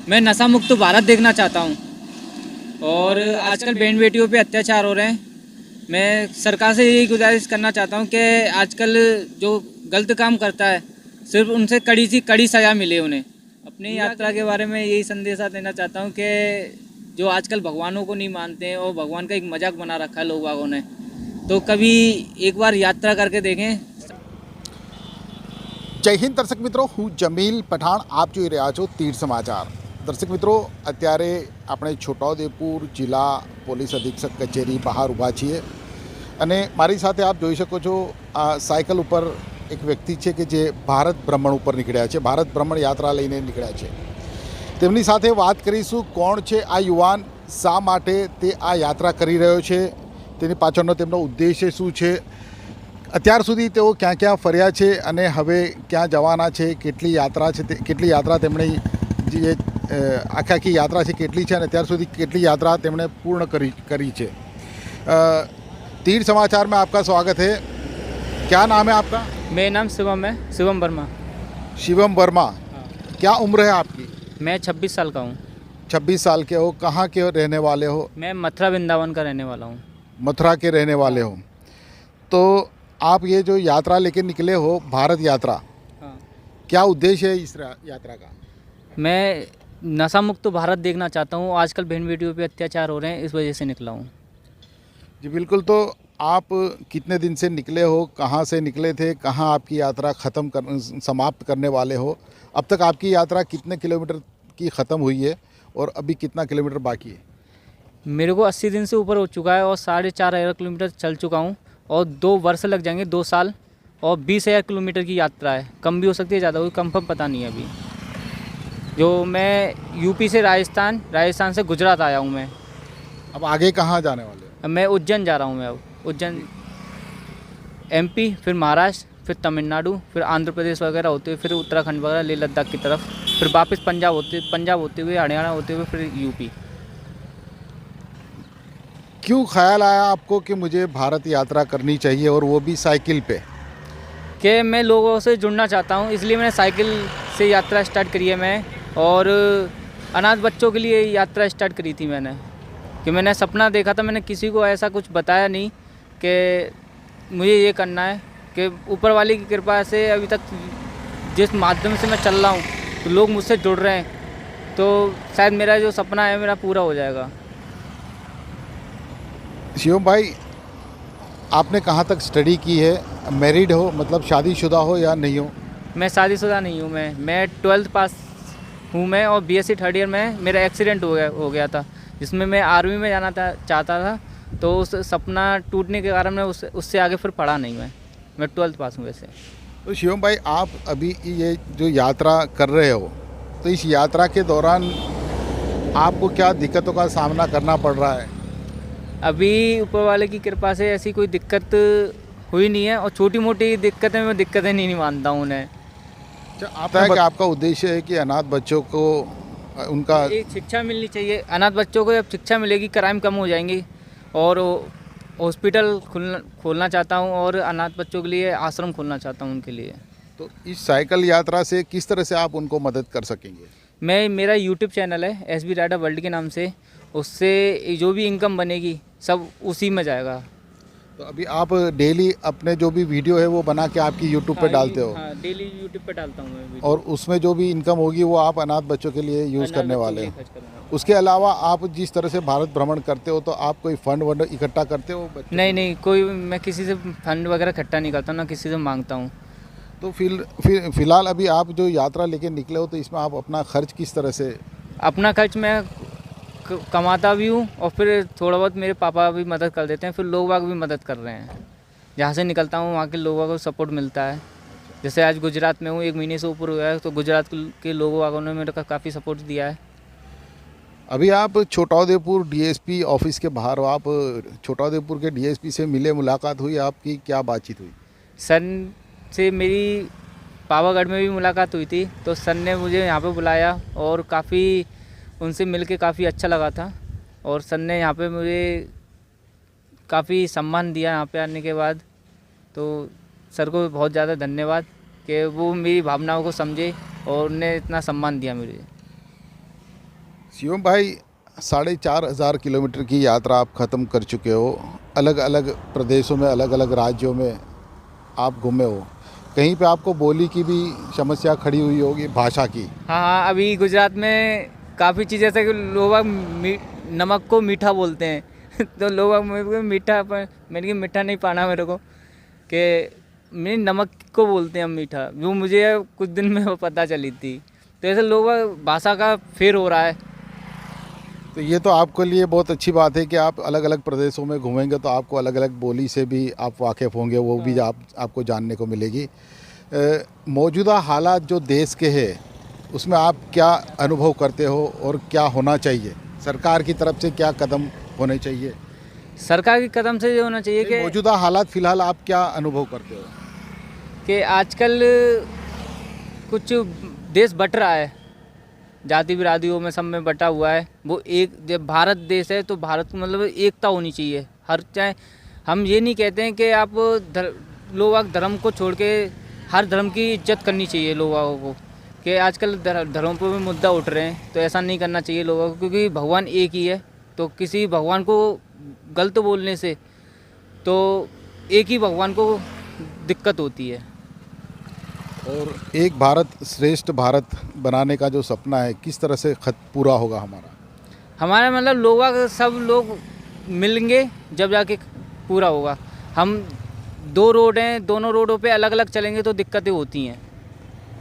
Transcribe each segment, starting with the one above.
मैं नशा मुक्त भारत देखना चाहता हूँ। और आजकल बहन बेटियों पे अत्याचार हो रहे हैं। मैं सरकार से यही गुजारिश करना चाहता हूँ कि आजकल जो गलत काम करता है सिर्फ उनसे कड़ी सी कड़ी सज़ा मिले उन्हें। अपनी यात्रा के बारे में यही संदेशा देना चाहता हूँ कि जो आजकल भगवानों को नहीं मानते हैं और भगवान का एक मजाक बना रखा है लोग बागों ने, तो कभी एक बार यात्रा करके देखें। जय हिंद दर्शक मित्रों, હું જમીલ પઠાણ આપ જોઈ રહ્યા છો તીર સમાચાર। દર્શક મિત્રો, અત્યારે આપણે છોટાઉદેપુર જિલ્લા પોલીસ અધિક્ષક કચેરી બહાર ઊભા છીએ અને મારી સાથે આપ જોઈ શકો છો આ સાયકલ ઉપર એક વ્યક્તિ છે કે જે ભારત ભ્રમણ ઉપર નીકળ્યા છે, ભારત ભ્રમણ યાત્રા લઈને નીકળ્યા છે। તેમની સાથે વાત કરીશું કોણ છે આ યુવાન, શા માટે તે આ યાત્રા કરી રહ્યો છે, તેની પાછળનો તેમનો ઉદ્દેશ્ય શું છે, અત્યાર સુધી તેઓ ક્યાં ક્યાં ફર્યા છે અને હવે ક્યાં જવાના છે, કેટલી યાત્રા છે, કેટલી યાત્રા તેમણે જે આખી યાત્રા છે કેટલી છે અને અત્યાર સુધી કેટલી યાત્રા તેમણે પૂર્ણ કરી છે। तीर समाचार में आपका स्वागत है। क्या नाम है आपका? मेरा नाम शिवम है, शिवम वर्मा। शिवम वर्मा। क्या उम्र है आपकी? मैं 26 साल का हूँ। 26 साल के हो। कहाँ के रहने वाले हो? मैं मथुरा वृंदावन का रहने वाला हूँ। मथुरा के रहने वाले हो। तो आप ये जो यात्रा लेके निकले हो, भारत यात्रा, क्या उद्देश्य है इस यात्रा का? मैं नशा मुक्त भारत देखना चाहता हूँ। आजकल बहन बेटियों पे अत्याचार हो रहे हैं, इस वजह से निकला हूँ। जी बिल्कुल। तो आप कितने दिन से निकले हो, कहाँ से निकले थे, कहाँ आपकी यात्रा समाप्त करने वाले हो? अब तक आपकी यात्रा कितने किलोमीटर की ख़त्म हुई है और अभी कितना किलोमीटर बाकी है? मेरे को 80 दिन से ऊपर हो चुका है और 4,500 किलोमीटर चल चुका हूँ और 2 वर्ष लग जाएंगे, 2 साल, और 20,000 किलोमीटर की यात्रा है। कम भी हो सकती है, ज़्यादा हो, कंफर्म पता नहीं है अभी। जो मैं यूपी से राजस्थान से गुजरात आया हूँ मैं। अब आगे कहाँ जाने वाले हो? अब मैं उज्जैन जा रहा हूँ। मैं अब उज्जैन, MP, फिर महाराष्ट्र, फिर तमिलनाडु, फिर आंध्र प्रदेश वगैरह होते हुए फिर उत्तराखंड वगैरह, लेह लद्दाख की तरफ, फिर वापस पंजाब होते हुए हरियाणा होते हुए फिर यूपी। क्यों ख्याल आया आपको कि मुझे भारत यात्रा करनी चाहिए और वो भी साइकिल पे? कि मैं लोगों से जुड़ना चाहता हूँ, इसलिए मैंने साइकिल से यात्रा स्टार्ट करी है मैं। और अनाथ बच्चों के लिए यात्रा स्टार्ट करी थी मैंने, कि मैंने सपना देखा था। मैंने किसी को ऐसा कुछ बताया नहीं कि मुझे ये करना है, कि ऊपर वाले की कृपा से अभी तक जिस माध्यम से मैं चल रहा हूँ तो लोग मुझसे जुड़ रहे हैं, तो शायद मेरा जो सपना है मेरा पूरा हो जाएगा। शिवम भाई, आपने कहाँ तक स्टडी की है? मैरिड हो, मतलब शादीशुदा हो या नहीं हो? मैं शादीशुदा नहीं हूँ। मैं 12th पास हूँ मैं, और BSc 3rd ईयर में मेरा एक्सीडेंट हो गया था, जिसमें मैं आर्मी में जाना चाहता था। तो उस सपना टूटने के कारण मैं उससे आगे फिर पढ़ा नहीं। मैं 12th पास हूँ वैसे। तो शिवम भाई, आप अभी ये जो यात्रा कर रहे हो, तो इस यात्रा के दौरान आपको क्या दिक्कतों का सामना करना पड़ रहा है? अभी ऊपर वाले की कृपा से ऐसी कोई दिक्कत हुई नहीं है, और छोटी मोटी दिक्कतें मैं दिक्कतें नहीं मानता हूँ उन्हें। आता है कि आपका उद्देश्य है कि अनाथ बच्चों को उनका एक शिक्षा मिलनी चाहिए। अनाथ बच्चों को जब शिक्षा मिलेगी, क्राइम कम हो जाएंगी, और हॉस्पिटल खोलना चाहता हूँ, और अनाथ बच्चों के लिए आश्रम खोलना चाहता हूँ उनके लिए। तो इस साइकिल यात्रा से किस तरह से आप उनको मदद कर सकेंगे? मेरा YouTube चैनल है SB राइडर वर्ल्ड के नाम से, उससे जो भी इनकम बनेगी सब उसी में जाएगा। तो अभी आप डेली अपने जो भी वीडियो है वो बना के आपकी YouTube पे डालते हो? हाँ, डेली YouTube पे डालता हूँ मैं वीडियो। और उसमें जो भी इनकम होगी वो आप अनाथ बच्चों के लिए यूज़ करने वाले हो? उसके अलावा आप जिस तरह से भारत भ्रमण करते हो, तो आप कोई फंड वंड इकट्ठा करते हो? नहीं, कोई मैं किसी से फंड वगैरह इकट्ठा नहीं करता, ना किसी से मांगता हूँ। तो फिलहाल अभी आप जो यात्रा लेके निकले हो, तो इसमें आप अपना खर्च किस तरह से? अपना खर्च मैं कमाता भी हूँ, और फिर थोड़ा बहुत मेरे पापा भी मदद कर देते हैं, फिर लोग बाग भी मदद कर रहे हैं। जहाँ से निकलता हूँ वहाँ के लोगों को सपोर्ट मिलता है। जैसे आज गुजरात में हूँ, 1 महीने से ऊपर हुआ है, तो गुजरात के लोगों ने मेरे को काफ़ी सपोर्ट दिया है। अभी आप छोटाउदेपुर DSP ऑफिस के बाहर हो। आप छोटाउदेपुर के DSP से मिले, मुलाकात हुई आपकी, क्या बातचीत हुई? सर से मेरी पावागढ़ में भी मुलाकात हुई थी, तो सर ने मुझे यहाँ पे बुलाया और काफ़ी उनसे मिलके काफ़ी अच्छा लगा था। और सर ने यहाँ पे मुझे काफ़ी सम्मान दिया यहाँ पे आने के बाद। तो सर को बहुत ज़्यादा धन्यवाद कि वो मेरी भावनाओं को समझे और उन्हें इतना सम्मान दिया मुझे। शिवम भाई 4,500 किलोमीटर की यात्रा आप ख़त्म कर चुके हो। अलग अलग प्रदेशों में, अलग अलग राज्यों में आप घूमे हो। कहीं पे आपको बोली की भी समस्या खड़ी हुई होगी, भाषा की। हाँ हाँ, अभी गुजरात में काफ़ी चीज़ ऐसे कि लोग नमक को मीठा बोलते हैं तो लोग मेरे को मीठा, पर मैंने कहा मीठा नहीं पाना मेरे को, कि मेरे नमक को बोलते हैं हम मीठा, वो मुझे कुछ दिन में वो पता चली थी। तो ऐसे लोग भाषा का फेर हो रहा है। तो ये तो आपके लिए बहुत अच्छी बात है कि आप अलग अलग प्रदेशों में घूमेंगे तो आपको अलग अलग बोली से भी आप वाकिफ़ होंगे, वो भी आपको जानने को मिलेगी। मौजूदा हालात जो देश के हैं उसमें आप क्या अनुभव करते हो और क्या होना चाहिए? सरकार की तरफ से क्या कदम होने चाहिए? सरकार के कदम से ये होना चाहिए कि मौजूदा हालात फ़िलहाल आप क्या अनुभव करते हो? कि आजकल कुछ देश बट रहा है, जाति बिरादियों में सब में बटा हुआ है। वो एक जब भारत देश है तो भारत को मतलब एकता होनी चाहिए। हर चाहे हम ये नहीं कहते हैं कि आप लोग धर्म को छोड़ के हर धर्म की इज्जत करनी चाहिए लोगों को, कि आजकल धर्मों पर भी मुद्दा उठ रहे हैं, तो ऐसा नहीं करना चाहिए लोगों को, क्योंकि भगवान एक ही है। तो किसी भगवान को गलत बोलने से तो एक ही भगवान को दिक्कत होती है। और एक भारत श्रेष्ठ भारत बनाने का जो सपना है किस तरह से पूरा होगा हमारा? हमारा मतलब सब लोग मिलेंगे जब जाके पूरा होगा। हम 2 रोड हैं, दोनों रोडों पे अलग अलग चलेंगे तो दिक्कतें होती हैं।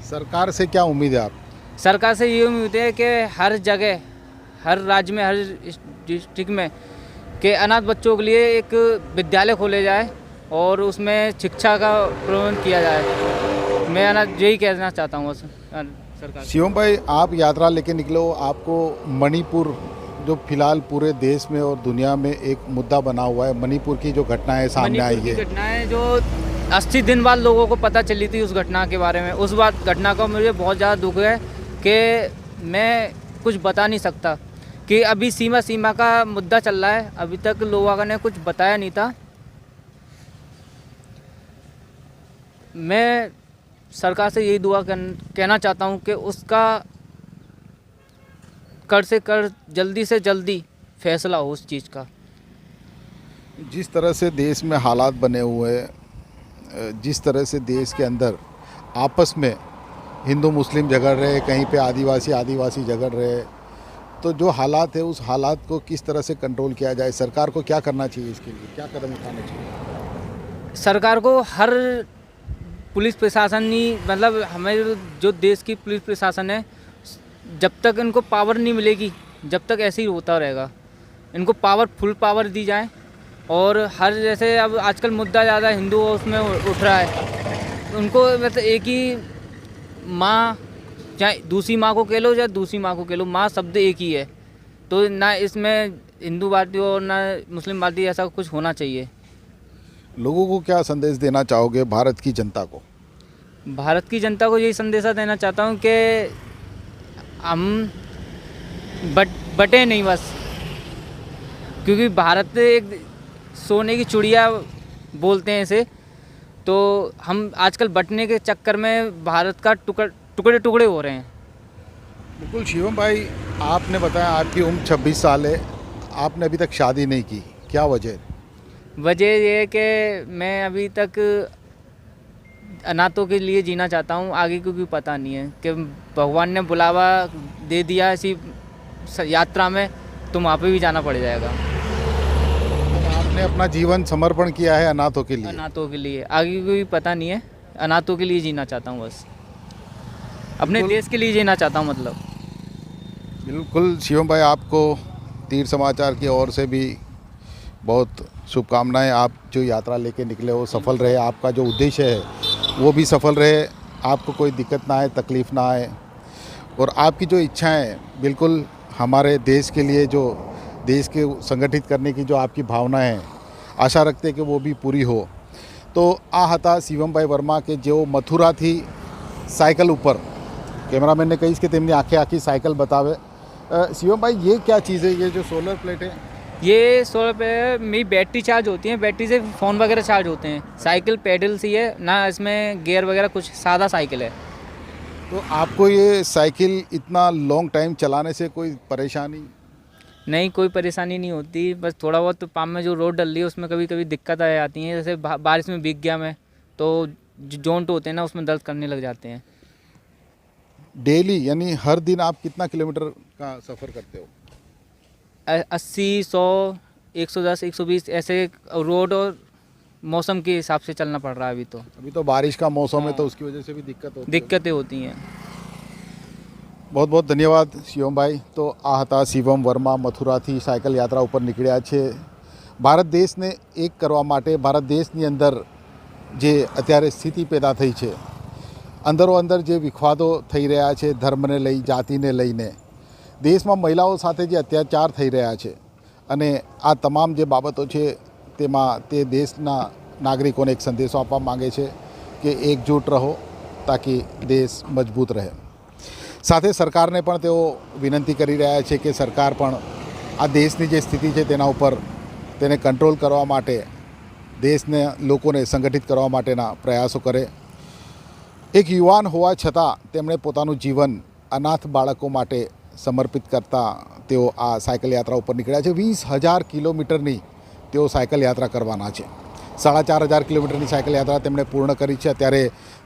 सरकार से क्या उम्मीद है आप? सरकार से ये उम्मीद है कि हर जगह, हर राज्य में, हर डिस्ट्रिक्ट में कि अनाथ बच्चों के लिए एक विद्यालय खोले जाए और उसमें शिक्षा का प्रबंध किया जाए। मैं यही कहना चाहता हूँ सरकार। शिवम भाई, आप यात्रा लेके निकले हो, आपको मणिपुर जो फिलहाल पूरे देश में और दुनिया में एक मुद्दा बना हुआ है, मणिपुर की जो घटनाएं सामने आई है, घटनाएं जो 80 दिन बाद लोगों को पता चली थी उस घटना के बारे में, उस घटना का मुझे बहुत ज़्यादा दुख है कि मैं कुछ बता नहीं सकता। कि अभी सीमा का मुद्दा चल रहा है, अभी तक लोगों ने कुछ बताया नहीं था। मैं सरकार से यही दुआ कहना चाहता हूँ कि उसका कर से कर जल्दी से जल्दी फैसला हो उस चीज़ का। जिस तरह से देश में हालात बने हुए हैं, जिस तरह से देश के अंदर आपस में हिंदू मुस्लिम झगड़ रहे, कहीं पे आदिवासी झगड़ रहे, तो जो हालात है उस हालात को किस तरह से कंट्रोल किया जाए? सरकार को क्या करना चाहिए? इसके लिए क्या कदम उठाने चाहिए? सरकार को हर पुलिस प्रशासन ही, मतलब हमें जो देश की पुलिस प्रशासन है, जब तक इनको पावर नहीं मिलेगी जब तक ऐसे ही होता रहेगा। इनको फुल पावर दी जाए। और हर जैसे अब आजकल मुद्दा ज़्यादा हिंदू उसमें उठ रहा है, उनको मतलब एक ही माँ, चाहे दूसरी माँ को कह लो या दूसरी माँ को कह लो, माँ शब्द एक ही है। तो ना इसमें हिंदूवादी और ना मुस्लिमवादी ऐसा कुछ होना चाहिए। लोगों को क्या संदेश देना चाहोगे, भारत की जनता को? भारत की जनता को यही संदेशा देना चाहता हूँ कि हम बटे नहीं बस, क्योंकि भारत एक सोने की चिड़िया बोलते हैं इसे। तो हम आजकल बटने के चक्कर में भारत का टुकड़े टुकड़े हो रहे हैं। बिल्कुल शिवम भाई, आपने बताया आपकी उम्र 26 साल है, आपने अभी तक शादी नहीं की, क्या वजह? वजह ये है कि मैं अभी तक अनाथों के लिए जीना चाहता हूँ। आगे को भी पता नहीं है कि भगवान ने बुलावा दे दिया ऐसी यात्रा में, तो वहाँ पे भी जाना पड़ जाएगा। आपने अपना जीवन समर्पण किया है अनाथों के लिए? अनाथों के लिए आगे को भी पता नहीं है, अनाथों के लिए जीना चाहता हूँ बस, अपने देश के लिए जीना चाहता हूँ मतलब। बिल्कुल शिवम भाई, आपको तीर समाचार की ओर से भी बहुत शुभकामनाएं। आप जो यात्रा लेके निकले हो सफल रहे, आपका जो उद्देश्य है वो भी सफल रहे, आपको कोई दिक्कत ना आए, तकलीफ़ ना आए, और आपकी जो इच्छाएं बिल्कुल हमारे देश के लिए, जो देश के संगठित करने की जो आपकी भावना है, आशा रखते हैं कि वो भी पूरी हो। तो आ हता शिवम भाई वर्मा के जो मथुरा थी साइकिल ऊपर, कैमरामैन ने कही कि तेमनी आखी साइकिल बतावे। शिवम भाई, ये क्या चीज़ है, ये जो सोलर प्लेट है? ये सोलर पे मेरी बैटरी चार्ज होती है, बैटरी से फ़ोन वगैरह चार्ज होते हैं। साइकिल पैडल सी है ना, इसमें गियर वगैरह कुछ, सादा साइकिल है। तो आपको ये साइकिल इतना लॉन्ग टाइम चलाने से कोई परेशानी? नहीं, कोई परेशानी नहीं होती, बस थोड़ा बहुत पाम में जो रोड डल रही है उसमें कभी कभी दिक्कत आ जाती है। जैसे बारिश में भीग गया मैं तो जो जोंट होते हैं ना उसमें दर्द करने लग जाते हैं। डेली यानी हर दिन आप कितना किलोमीटर का सफ़र करते हो? 80, 100, 110, 120 ऐसे रोड और मौसम के हिसाब से चलना पड़ रहा है अभी तो। अभी तो बारिश का मौसम है हाँ। तो उसकी वजह से भी दिक्कत होती है। दिक्कतें होती हैं। बहुत बहुत ધન્યવાદ શિવમભાઈ। તો આ હતા શિવમ વર્મા મથુરાથી સાયકલ યાત્રા ઉપર નીકળ્યા છે। ભારત દેશને એક કરવા માટે ભારત દેશની અંદર જે અત્યારે સ્થિતિ પેદા થઈ છે, અંદરો અંદર જે વિખવાદો થઈ રહ્યા છે ધર્મને લઈ, જાતિને લઈને, દેશમાં મહિલાઓ સાથે જે અત્યાચાર થઈ રહ્યા છે અને આ તમામ જે બાબતો છે તેમાં તે દેશના નાગરિકોને એક સંદેશો આપવા માગે છે કે એકજૂટ રહો તાકી દેશ મજબૂત રહે। સાથે સરકારને પણ તેઓ વિનંતી કરી રહ્યા છે કે સરકાર પણ આ દેશની જે સ્થિતિ છે તેના ઉપર તેને કંટ્રોલ કરવા માટે, દેશને લોકોને સંગઠિત કરવા માટેના પ્રયાસો કરે। એક યુવાન હોવા છતાં તેમણે પોતાનું જીવન અનાથ બાળકો માટે સમર્પિત કરતા તેઓ આ સાયકલ યાત્રા ઉપર નીકળ્યા છે। 20,000 કિલોમીટરની તેઓ સાયકલ યાત્રા કરવાના છે। 4,500 કિલોમીટરની સાયકલ યાત્રા તેમણે પૂર્ણ કરી છે। અત્યારે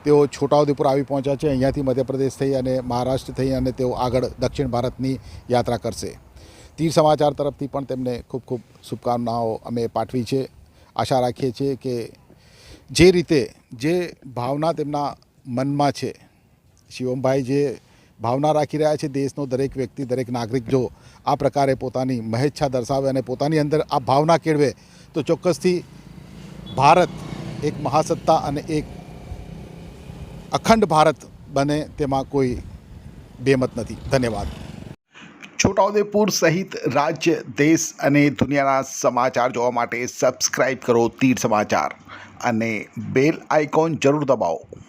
તેઓ છોટાઉદેપુર આવી પહોંચ્યા છે। અહીંયાથી મધ્યપ્રદેશ થઈ અને મહારાષ્ટ્ર થઈ અને તેઓ આગળ દક્ષિણ ભારતની યાત્રા કરશે। તીર સમાચાર તરફથી પણ તેમને ખૂબ ખૂબ શુભકામનાઓ અમે પાઠવી છે। આશા રાખીએ છીએ કે જે રીતે જે ભાવના તેમના મનમાં છે, શિવમભાઈ જે ભાવના રાખી રહ્યા છે, દેશનો દરેક વ્યક્તિ, દરેક નાગરિક જો આ પ્રકારે પોતાની મહેચ્છા દર્શાવે અને પોતાની અંદર આ ભાવના કેળવે તો ચોક્કસથી ભારત એક મહાસત્તા અને એક અખંડ ભારત બને તેમાં કોઈ બેમત નથી। ધન્યવાદ। છોટાઉદેપુર સહિત રાજ્ય, દેશ અને દુનિયાના સમાચાર જોવા માટે સબસ્ક્રાઈબ કરો તીર સમાચાર અને બેલ આઇકોન જરૂર દબાવો।